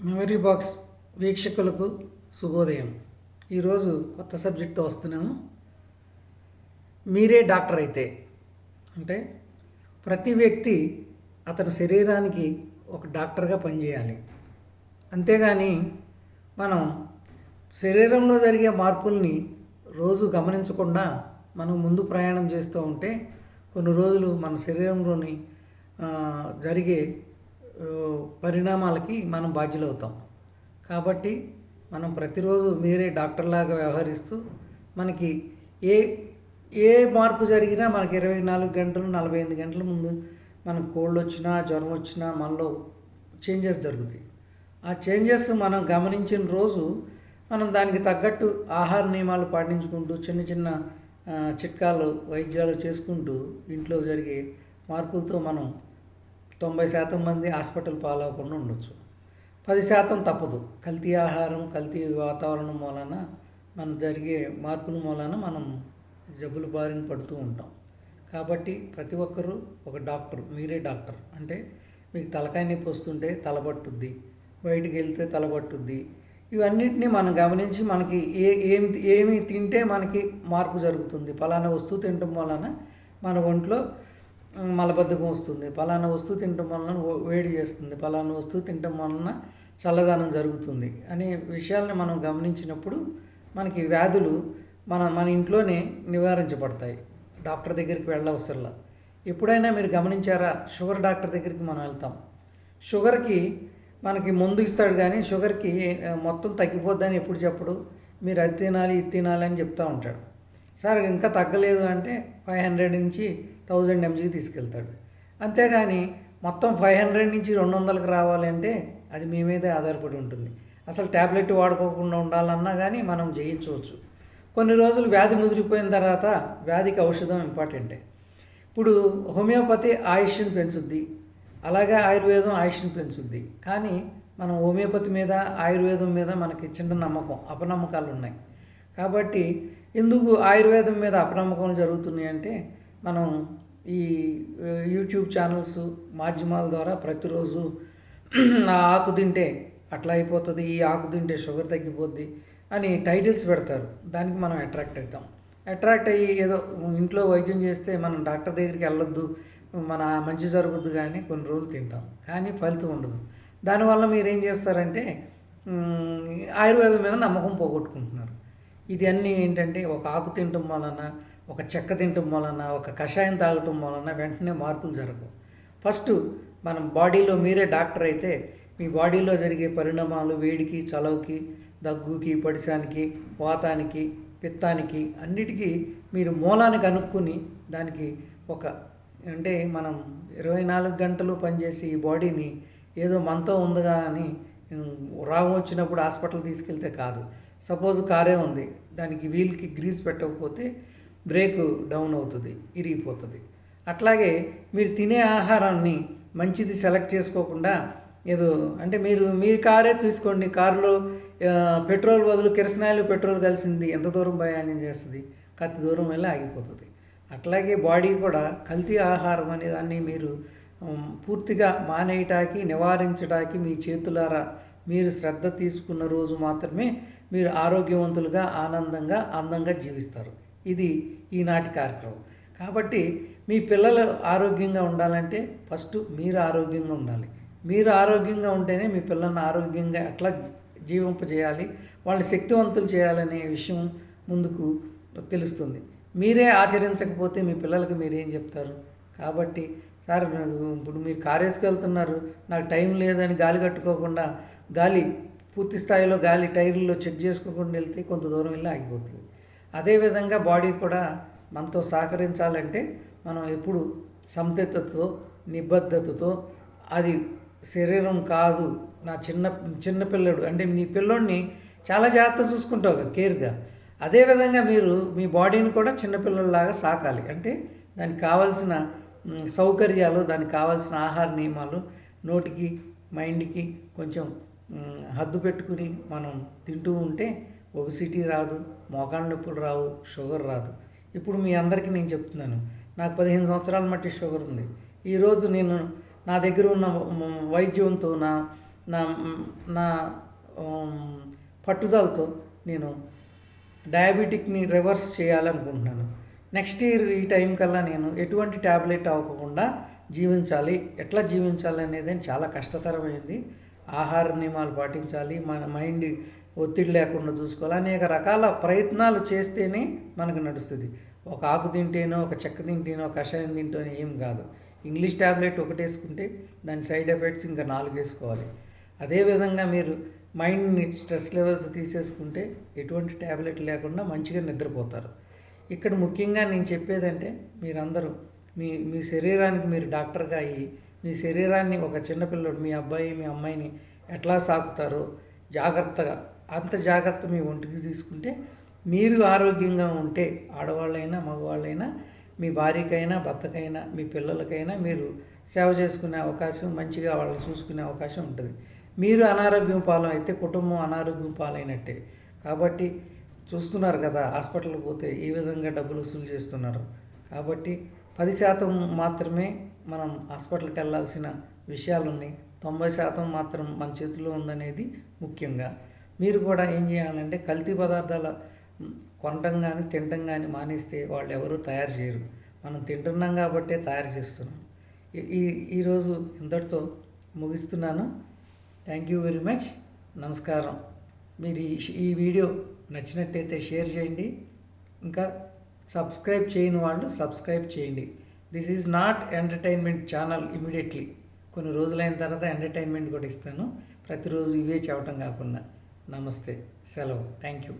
Memory box వీక్షకులకు శుభోదయం. ఈరోజు కొత్త సబ్జెక్ట్తో వస్తున్నాము. మీరే డాక్టర్ అయితే అంటే ప్రతి వ్యక్తి అతని శరీరానికి ఒక డాక్టర్గా పనిచేయాలి. అంతేగాని మనం శరీరంలో జరిగే మార్పుల్ని రోజు గమనించకుండా మనం ముందు ప్రయాణం చేస్తూ ఉంటే కొన్ని రోజులు మన శరీరంలోని జరిగే పరిణామాలకి మనం బాధ్యులవుతాం. కాబట్టి మనం ప్రతిరోజు మీరే డాక్టర్లాగా వ్యవహరిస్తూ మనకి ఏ ఏ మార్పు జరిగినా మనకి 24 గంటలు 48 గంటల ముందు మనకు కోల్డ్ వచ్చినా జ్వరం వచ్చినా మనలో చేంజెస్ జరుగుతాయి. ఆ చేంజెస్ మనం గమనించిన రోజు మనం దానికి తగ్గట్టు ఆహార నియమాలు పాటించుకుంటూ చిన్న చిన్న చిట్కాలు వైద్యాలు చేసుకుంటూ ఇంట్లో జరిగే మార్పులతో మనం 90% మంది హాస్పిటల్ పాలవకుండా ఉండొచ్చు. 10% తప్పదు. కల్తీ ఆహారం, కల్తీ వాతావరణం మూలన మన జరిగే మార్పుల మూలన మనం జబ్బుల బారిన పడుతూ ఉంటాం. కాబట్టి ప్రతి ఒక్కరూ ఒక డాక్టర్. మీరే డాక్టర్ అంటే మీకు తలకాయ నొప్పి వస్తుంటే తలపట్టుద్ది, బయటికి వెళ్తే తలపట్టుద్ది. ఇవన్నిటిని మనం గమనించి మనకి ఏమి తింటే మనకి మార్పు జరుగుతుంది, ఫలానా వస్తువు తినటం వలన మన ఒంట్లో మలబద్ధకం వస్తుంది, ఫలానా వస్తువు తినటం వలన వేడి చేస్తుంది, ఫలానా వస్తువు తినటం వలన చల్లదనం జరుగుతుంది అనే విషయాలను మనం గమనించినప్పుడు మనకి వ్యాధులు మన ఇంట్లోనే నివారించబడతాయి. డాక్టర్ దగ్గరికి వెళ్ళవసరంలా. ఎప్పుడైనా మీరు గమనించారా, షుగర్ డాక్టర్ దగ్గరికి మనం వెళ్తాం. షుగర్కి మనకి మందు ఇస్తాడు, కానీ షుగర్కి మొత్తం తగ్గిపోద్దని ఎప్పుడు చెప్పడు. మీరు అది తినాలి ఇది తినాలి అని చెప్తూ ఉంటాడు. సార్ ఇంకా తగ్గలేదు అంటే 500 నుంచి 1000 mgకి తీసుకెళ్తాడు. అంతేగాని మొత్తం 500 నుంచి 200కి రావాలంటే అది మీ మీదే ఆధారపడి ఉంటుంది. అసలు ట్యాబ్లెట్ వాడుకోకుండా ఉండాలన్నా కానీ మనం జయించవచ్చు. కొన్ని రోజులు వ్యాధి ముదిరిపోయిన తర్వాత వ్యాధికి ఔషధం ఇంపార్టెంటే. ఇప్పుడు హోమియోపతి ఆయుష్ని పెంచుద్ది, అలాగే ఆయుర్వేదం ఆయుష్ని పెంచుద్ది. కానీ మనం హోమియోపతి మీద ఆయుర్వేదం మీద మనకి చిన్న నమ్మకం, అపనమ్మకాలు ఉన్నాయి. కాబట్టి ఎందుకు ఆయుర్వేదం మీద అపనమ్మకాలు జరుగుతున్నాయి అంటే మనం ఈ యూట్యూబ్ ఛానల్స్ మాధ్యమాల ద్వారా ప్రతిరోజు ఆ ఆకు తింటే అట్లా అయిపోతుంది, ఈ ఆకు తింటే షుగర్ తగ్గిపోద్ది అని టైటిల్స్ పెడతారు. దానికి మనం అట్రాక్ట్ అవుతాం. అట్రాక్ట్ అయ్యి ఏదో ఇంట్లో వైద్యం చేస్తే మనం డాక్టర్ దగ్గరికి వెళ్ళొద్దు, మన మంచి జరుగుద్దు కానీ కొన్ని రోజులు తింటాం, కానీ ఫలితం ఉండదు. దానివల్ల మీరు ఏం చేస్తారంటే ఆయుర్వేదం మీద నమ్మకం పోగొట్టుకుంటున్నారు. ఇది అన్నీ ఏంటంటే ఒక ఆకు తినటం వలన, ఒక చెక్క తినటం వలన, ఒక కషాయం తాగటం వలన వెంటనే మార్పులు జరగవు. ఫస్ట్ మనం బాడీలో మీరే డాక్టర్ అయితే మీ బాడీలో జరిగే పరిణామాలు వేడికి, చలవుకి, దగ్గుకి, పడిశానికి, వాతానికి, పిత్తానికి అన్నిటికీ మీరు మూలాన్ని కనుక్కొని దానికి అంటే మనం 24 గంటలు పనిచేసి ఈ బాడీని ఏదో మనతో ఉందిగా అని రోగం వచ్చినప్పుడు హాస్పిటల్ తీసుకెళ్తే కాదు. సపోజ్ కారే ఉంది, దానికి వీల్కి గ్రీస్ పెట్టకపోతే బ్రేక్ డౌన్ అవుతుంది, ఇరిగిపోతుంది. అట్లాగే మీరు తినే ఆహారాన్ని మంచిది సెలెక్ట్ చేసుకోకుండా ఏదో అంటే మీ కారే తీసుకోండి, కారులో పెట్రోల్ బదులు కిరసనాయిలు పెట్రోల్ కలిసింది ఎంత దూరం ప్రయాణం చేస్తుంది, కత్తి దూరం వెళ్ళి ఆగిపోతుంది. అట్లాగే బాడీ కూడా కల్తీ ఆహారం అనే దాన్ని మీరు పూర్తిగా మానేయటానికి, నివారించడానికి మీ చేతులారా మీరు శ్రద్ధ తీసుకున్న రోజు మాత్రమే మీరు ఆరోగ్యవంతులుగా, ఆనందంగా, అందంగా జీవిస్తారు. ఇది ఈనాటి కార్యక్రమం. కాబట్టి మీ పిల్లలు ఆరోగ్యంగా ఉండాలంటే ఫస్ట్ మీరు ఆరోగ్యంగా ఉండాలి. మీరు ఆరోగ్యంగా ఉంటేనే మీ పిల్లల్ని ఆరోగ్యంగా ఎట్లా జీవింపజేయాలి, వాళ్ళని శక్తివంతులు చేయాలనే విషయం ముందుకు తెలుస్తుంది. మీరే ఆచరించకపోతే మీ పిల్లలకి మీరేం చెప్తారు? కాబట్టి సార్ ఇప్పుడు మీరు కారు వేసుకెళ్తున్నారు, నాకు టైం లేదని గాలి కట్టుకోకుండా పూర్తి స్థాయిలో గాలి టైర్లో చెక్ చేసుకోకుండా వెళ్తే కొంత దూరం వెళ్ళి ఆగిపోతుంది. అదేవిధంగా బాడీ కూడా మనతో సహకరించాలంటే మనం ఎప్పుడు సంసిద్ధతతో, నిబద్ధతతో, అది శరీరం కాదు నా చిన్న పిల్లడు అంటే మీ పిల్లోడిని చాలా జాగ్రత్తగా చూసుకుంటావు కేర్గా. అదేవిధంగా మీరు మీ బాడీని కూడా చిన్నపిల్లల్లాగా సాకాలి. అంటే దానికి కావాల్సిన సౌకర్యాలు, దానికి కావాల్సిన ఆహార నియమాలు నోటికి, మైండ్కి కొంచెం హద్దు పెట్టుకుని మనం తింటూ ఉంటే ఒబిసిటీ రాదు, మోకాళ్ళ నొప్పులు రావు, షుగర్ రాదు. ఇప్పుడు మీ అందరికీ నేను చెప్తున్నాను, నాకు 15 సంవత్సరాల మట్టి షుగర్ ఉంది. ఈరోజు నేను నా దగ్గర ఉన్న వైద్యంతో నా నా పట్టుదలతో నేను డయాబెటిక్ని రివర్స్ చేయాలనుకుంటున్నాను. నెక్స్ట్ ఇయర్ ఈ టైం కల్లా నేను ఎటువంటి ట్యాబ్లెట్ అవ్వకుండా జీవించాలి. ఎట్లా జీవించాలి అనేది చాలా కష్టతరమైంది. ఆహార నియమాలు పాటించాలి, మన మైండ్ ఒత్తిడి లేకుండా చూసుకోవాలి. అనేక రకాల ప్రయత్నాలు చేస్తేనే మనకు నడుస్తుంది. ఒక ఆకు తింటేనో, ఒక చెక్క తింటేనో, కషాయం తింటేనో ఏం కాదు. ఇంగ్లీష్ ట్యాబ్లెట్ ఒకటి వేసుకుంటే దాని సైడ్ ఎఫెక్ట్స్ ఇంకా 4 వేసుకోవాలి. అదేవిధంగా మీరు మైండ్ని స్ట్రెస్ లెవెల్స్ తీసేసుకుంటే ఎటువంటి ట్యాబ్లెట్ లేకుండా మంచిగా నిద్రపోతారు. ఇక్కడ ముఖ్యంగా నేను చెప్పేదంటే మీరందరూ మీ శరీరానికి మీరు డాక్టర్గా అయ్యి మీ శరీరాన్ని ఒక చిన్నపిల్లడు మీ అబ్బాయి మీ అమ్మాయిని ఎట్లా సాకుతారో జాగ్రత్తగా అంత జాగ్రత్త మీ ఒంటికి తీసుకుంటే మీరు ఆరోగ్యంగా ఉంటే ఆడవాళ్ళైనా మగవాళ్ళైనా మీ భార్యకైనా భర్తకైనా మీ పిల్లలకైనా మీరు సేవ చేసుకునే అవకాశం, మంచిగా వాళ్ళని చూసుకునే అవకాశం ఉంటుంది. మీరు అనారోగ్యం పాలు అయితే కుటుంబం అనారోగ్యం పాలైనట్టే. కాబట్టి చూస్తున్నారు కదా, హాస్పిటల్కి పోతే ఈ విధంగా డబ్బులు వసూలు చేస్తున్నారు. కాబట్టి 10% మాత్రమే మనం హాస్పిటల్కి వెళ్ళాల్సిన విషయాలు ఉన్నాయి. 90% మాత్రం మన చేతిలో ఉందనేది ముఖ్యంగా. మీరు కూడా ఏం చేయాలంటే కల్తీ పదార్థాల కొనటం కానీ తినటం కానీ మానేస్తే వాళ్ళు ఎవరూ తయారు చేయరు. మనం తింటున్నాం కాబట్టే తయారు చేస్తున్నాం. ఈరోజు ఇంతటితో ముగిస్తున్నాను. Thank you very much. నమస్కారం. మీరు ఈ వీడియో నచ్చినట్టయితే షేర్ చేయండి. ఇంకా సబ్స్క్రైబ్ చేయని వాళ్ళు సబ్స్క్రైబ్ చేయండి. This is not entertainment channel immediately. కొన్ని రోజులైన తర్వాత ఎంటర్టైన్మెంట్ కూడా ఇస్తాను. ప్రతిరోజు ఇవే చెప్పటం కాకుండా. నమస్తే, సెలవు. Thank you.